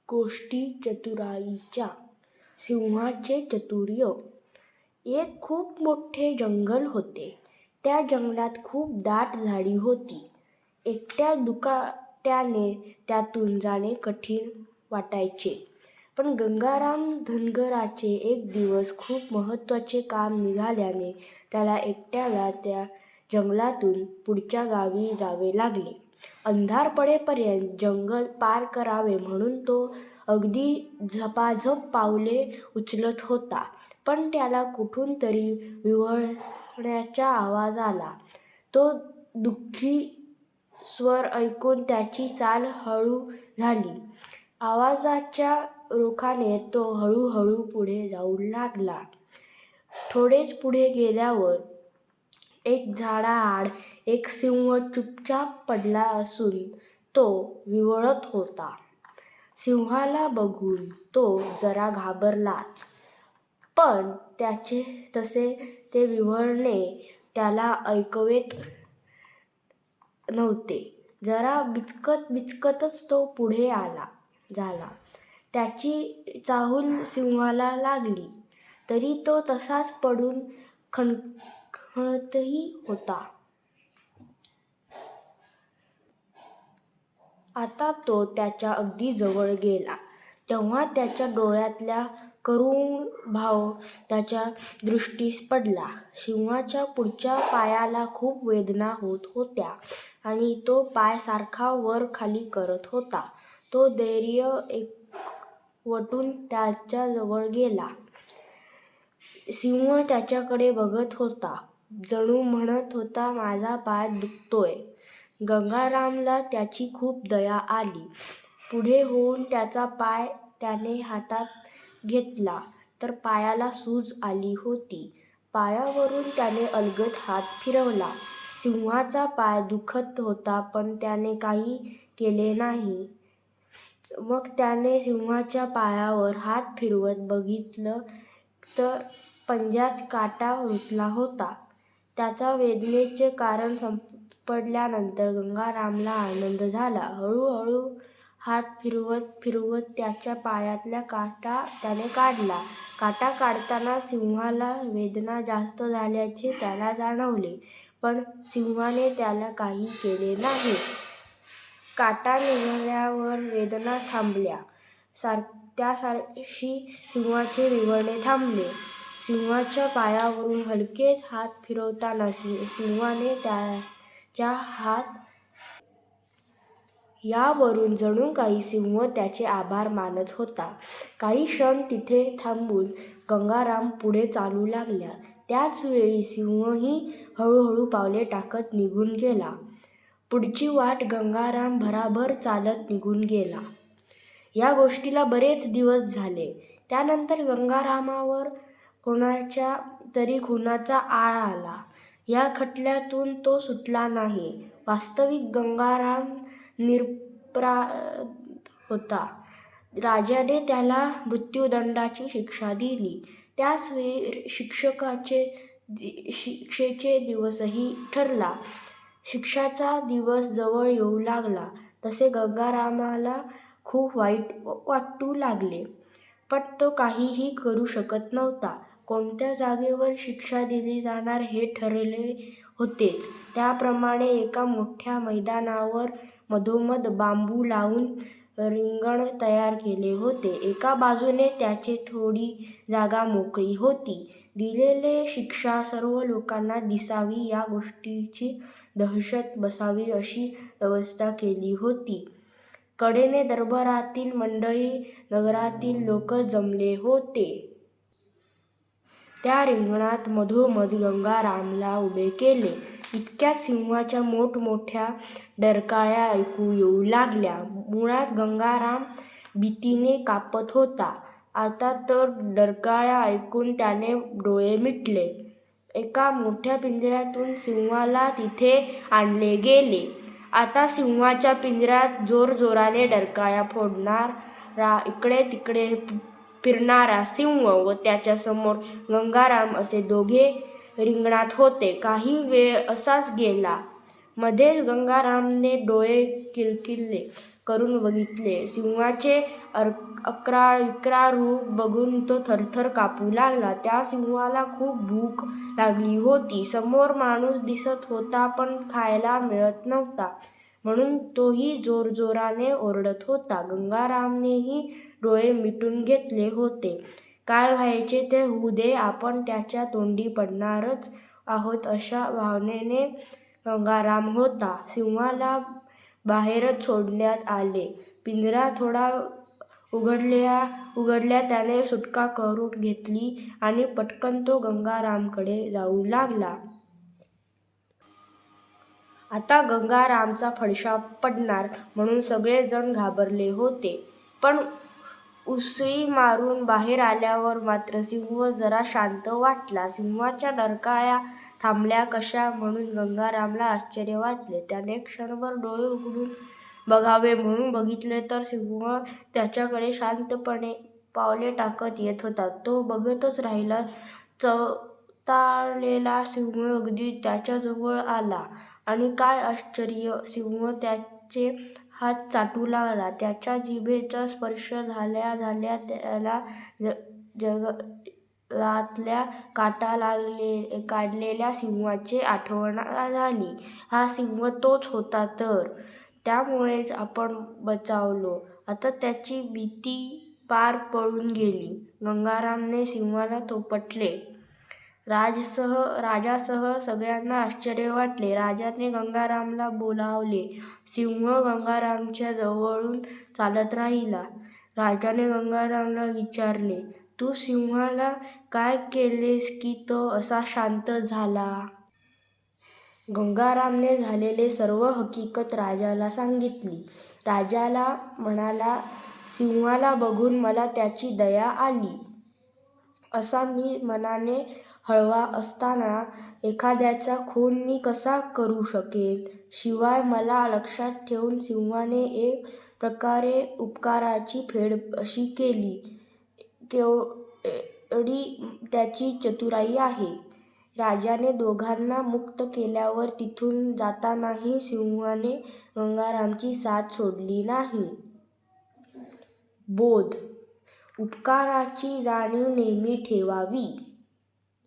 गोष्टी चतुराईच्या. सिंहाचे चातुर्य. एक खूप मोठे जंगल होते. त्या जंगलात खूप दाट झाडी होती. एकट्या दुकाट्याने त्यातून जाणे कठीण वाटायचे. पण गंगाराम धनगराचे एक दिवस खूप महत्त्वाचे काम निघाल्याने त्याला एकट्याला त्या जंगलातून पुढच्या गावी जावे लागले. अंधार पडेपर्यंत जंगल पार करावे म्हणून तो अगदी झपाझप पावले उचलत होता. पण त्याला कुठून तरी विव्हळण्याचा आवाज आला. तो दुःखी स्वर ऐकून त्याची चाल हळू झाली. आवाजाच्या रोखाने तो हळूहळू पुढे जाऊ लागला. थोडेच पुढे गेल्यावर एक झाडाआड एक सिंह चुपचाप पडला असून तो विव्हळत होता. सिंहाला बघून तो जरा घाबरलाच, पण त्याचे तसे ते विव्हळणे त्याला ऐकवेत नव्हते. जरा बिचकतच तो पुढे झाला. त्याची चाहूल सिंहाला लागली, तरी तो तसाच पडून खणखणतही होता. आता तो त्याच्या अगदी जवळ गेला, तेव्हा त्याच्या डोळ्यातला करुण भाव त्याच्या दृष्टीस पडला. सिंहाच्या पुढच्या पायाला खूप वेदना होत होत्या आणि तो पाय सारखा वर खाली करत होता. तो धैर्य एकवटून त्याच्या जवळ गेला. सिंह त्याच्याकडे बघत होता, जणू म्हणत होता, माझा पाय दुखतोय. गंगारामला त्याची खूप दया आली. पुढे होऊन त्याचा पाय त्याने हातात घेतला तर पायाला सूज आली होती. पायावरून त्याने अलगद हात फिरवला. सिंहाचा पाय दुखत होता, पण त्याने काही केले नाही. मग त्याने सिंहाच्या पायावर हात फिरवत बघितलं तर पंज्यात काटा रुतला होता. त्याच्या वेदनेचे कारण सापडल्यानंतर गंगारामला आनंद झाला. हळूहळू हात फिरवत त्याच्या पायातला काटा त्याने काढला. काटा काढताना सिंहाला वेदना जास्त झाल्याचे त्याला जाणवले, पण सिंहाने त्याला काही केले नाही. काटा निघाल्यावर वेदना थांबल्या. त्यासारशी सिंहाचे विव्हळणे थांबले. सिंहाच्या पायावरून हलकेच हात फिरवताना सिंहाने त्याचा हात यावरून जणू काही सिंह त्याचे आभार मानत होता. काही क्षण तिथे थांबून गंगाराम पुढे चालू लागला. त्याच वेळी सिंहही हळूहळू पावले टाकत निघून गेला. पुढची वाट गंगाराम भराभर चालत निघून गेला. या गोष्टीला बरेच दिवस झाले. त्यानंतर गंगारामावर कोणाच्या तरी खुनाचा आळ आला. या खटल्यातून तो सुटला नाही. वास्तविक गंगाराम निरपराध होता. राजाने त्याला मृत्युदंडाची शिक्षा दिली. त्याच वेळी शिक्षेचे दिवसही ठरला. शिक्षेचा दिवस जवळ येऊ लागला तसे गंगारामाला खूप वाईट वाटू लागले, पण तो काहीही करू शकत नव्हता. कोणत्या जागेवर शिक्षा दिली जाणार हे ठरले होतेच. त्याप्रमाणे एका मोठ्या मैदानावर मधोमध बांबू लावून रिंगण तयार केले होते. एका बाजूने त्याची थोडी जागा मोकळी होती. दिलेली शिक्षा सर्व लोकांना दिसावी, या गोष्टीची दहशत बसावी अशी व्यवस्था केली होती. कडेने दरबारातील मंडळी, नगरातील लोक जमले होते. त्या रिंगणात मधोमध गंगारामला उभे केले. इतक्यात सिंहाच्या मोठमोठ्या डरकाळ्या ऐकू येऊ लागल्या. मुळात गंगाराम भीतीने कापत होता. आता तर डरकाळ्या ऐकून त्याने डोळे मिटले. एका मोठ्या पिंजऱ्यातून सिंहाला तिथे आणले गेले. आता सिंहाच्या पिंजऱ्यात जोरजोराने डरकाळ्या फोडणारा, इकडे तिकडे फिरणारा सिंह व त्याच्यासमोर गंगाराम असे दोघे रिंगणात होते. काही वेळ असाच गेला. मध्येच गंगारामने डोळे किलकिले. करून बघितले. सिंहाचे विक्राळ रूप बघून तो थरथर कापू लागला. त्या सिंहाला खूप भूक लागली होती. समोर माणूस दिसत होता पण खायला मिळत नव्हता, म्हणून तोही जोरजोराने ओरडत होता. गंगारामनेही डोळे मिटून घेतले होते. काय व्हायचे ते होऊ दे, आपण त्याच्या तोंडी पडणारच आहोत अशा भावनेने गंगाराम होता. सिंहाला बाहेरच सोडण्यात आले. पिंजरा थोडा उघडल्या त्याने सुटका करून घेतली आणि पटकन तो गंगारामकडे जाऊ लागला. आता गंगारामचा फडशा पडणार म्हणून सगळेजण घाबरले होते. पण उसळी मारून बाहेर आल्यावर मात्र सिंह जरा शांत वाटला. सिंहाच्या डरकाळ्या थांबल्या कशा म्हणून गंगारामला आश्चर्य वाटले. त्याने क्षणभर डोळे उघडून बघावे म्हणून बघितले तर सिंह त्याच्याकडे शांतपणे पावले टाकत येत होता. तो बघतच राहिला. चवताळलेला सिंह अगदी त्याच्याजवळ आला आणि काय आश्चर्य, सिंह त्याचे हात चाटू लागला. त्याच्या जिभेचा स्पर्श झाल्या झाल्या त्याला जंगलातल्या काढलेल्या सिंहाची आठवण झाली. हा सिंह तोच होता तर! त्यामुळेच आपण बचावलो. आता त्याची भीती पार पळून गेली. गंगारामने सिंहाला थोपटले. राजासह सगळ्यांना आश्चर्य वाटले. राजाने गंगारामला बोलावले. सिंह गंगारामच्या जवळून चालत राहिला. राजाने गंगारामला विचारले, तू सिंहाला काय केलेस की तो असा शांत झाला? गंगारामने झालेली सर्व हकीकत राजाला सांगितली. राजा म्हणाला, सिंहाला बघून मला त्याची दया आली. असा मी मनाने हळवा असताना एखाद्याचा खून मी कसा करू शकेन? शिवाय मला लक्षात ठेवून सिंहाने एक प्रकारे उपकाराची फेड अशी केली. केवढी त्याची चतुराई आहे! राजाने दोघांना मुक्त केल्यावर तिथून जातानाही सिंहाने गंगारामची साथ सोडली नाही. बोध: उपकाराची जाणीव नेहमी ठेवावी.